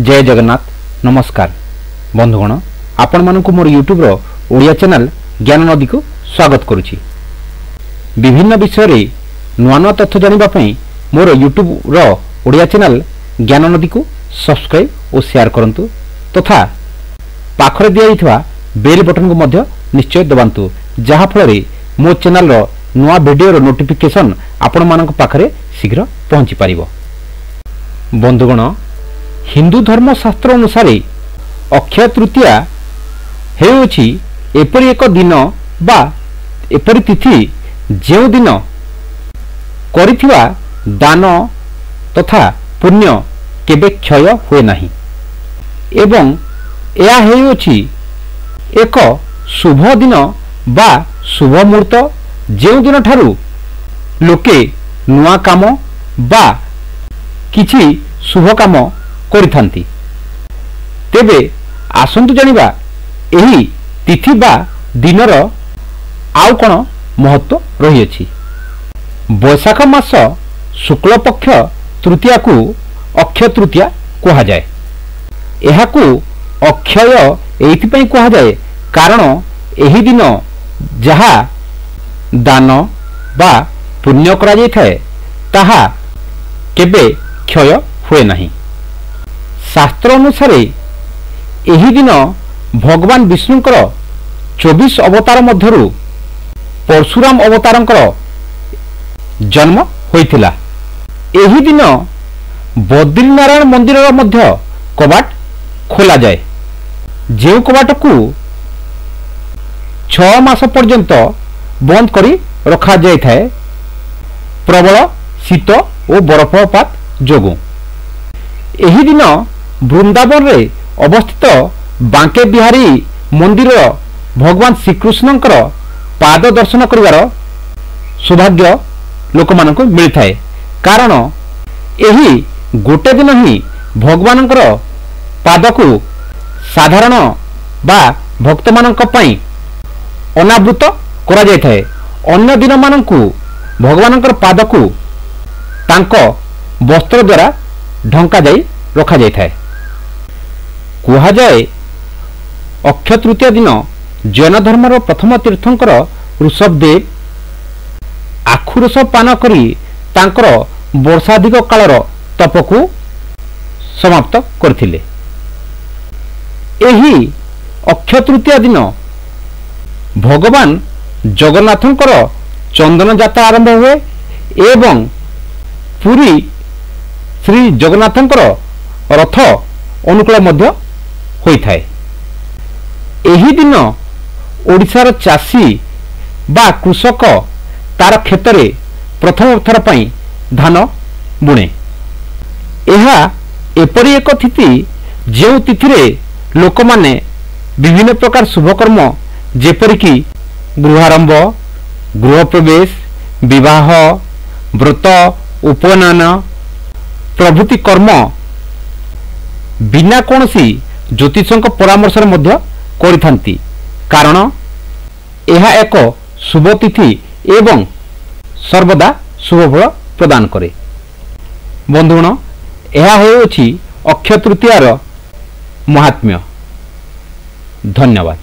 जय जगन्नाथ नमस्कार बंधुगण आपण मानक मोर यूट्यूब रो ओडिया चैनल ज्ञान नदी को स्वागत करुछि। विभिन्न विषय रे नुआ नुआ तथ्य जानिबा पई मोर यूट्यूब रो ओडिया चैनल ज्ञान नदी को सब्सक्राइब और शेयर करंतु तथा पाखरे दिया बेल बटन को मध्य निश्चय दबांतु जहा फल रे मो चैनल रो नुआ वीडियो रो नोटिफिकेशन आपण मानक पाखरे शीघ्र पहुंची पारिबो। बंधुगण हिंदू धर्म शास्त्र अनुसार अक्षय तृतीया हेउछि एपरि एक दिन बा एपरि तिथि जेउ दिन करिथिबा दान तथा पुण्य केबे क्षय हुए नाही एवं या हेउछि एक शुभ दिन बा शुभ मुहूर्त जेउ दिन ठारू लोके नुआ काम बा किछि शुभ काम करिथांती। तेबे आसंतु जानिबा एही तिथि बा दिनर आउ कोन महत्व रही अछि। बैशाख मास शुक्ल पक्ष तृतीया को अक्षय तृतीया कहा जाए। एहाकू अक्षय एइथि पई कहा जाए कारण एही दिन जहा दान बा पुण्य करा जाय थाए ताहा केबे क्षय हुए नहीं। शास्त्र अनुसार एही दिन भगवान विष्णुंकर 24 अवतार मध्यरु परशुराम अवतारंकर जन्म होइथिला। एही दिन बद्रीनारायण मंदिर मध्य कबाट खोला जाए जे कबाट को 6 मास पर्यंत बंद करी रखा जाय थाए प्रबल शीत और बरफपात जोगु। एही दिन वृंदावन रे अवस्थित बांके बिहारी मंदिर भगवान श्रीकृष्णंकर पाद दर्शन करिवार सौभाग्य लोक मानक मिलता है कारण एही गोटे दिन ही भगवानंकर पाद को साधारण बा भक्त मानक पई अनावृत करा जाय थाए। अन्य दिन मानकु भगवानंकर पाद को तांको वस्त्र द्वारा ढंका जाई रखा जाय थाए। कुहा जाए अक्षय तृतीया दिन जैन धर्मर प्रथम तीर्थंकर ऋषभदेव आखुरस पान करी तांकर वर्षाधिक कालर तप को समाप्त करथिले। एही अक्षय तृतीया दिन भगवान जगन्नाथंकर चंदन यात्रा आरंभ हुए एवं पुरी श्री जगन्नाथंकर रथ अनुकूल मध्य होइथाए। एही दिन ओडिशार चाषी बा कृषक तार क्षेत्र प्रथम थर पई धान बुणे। एहा एपरि एक तिथि जेउ तिथिरे लोक माने विभिन्न प्रकार शुभकर्म जेपरिकी गृहारंभ गृह प्रवेश विवाह व्रत उपनयन प्रभृति कर्म बिना कोनसी ज्योतिषक परामर्श मध्य करिथांती कारण यह एक शुभ तिथि एवं सर्वदा शुभ फल प्रदान करे। बंधुगण यह हेउछि अक्षय तृतीयार महात्म्य। धन्यवाद।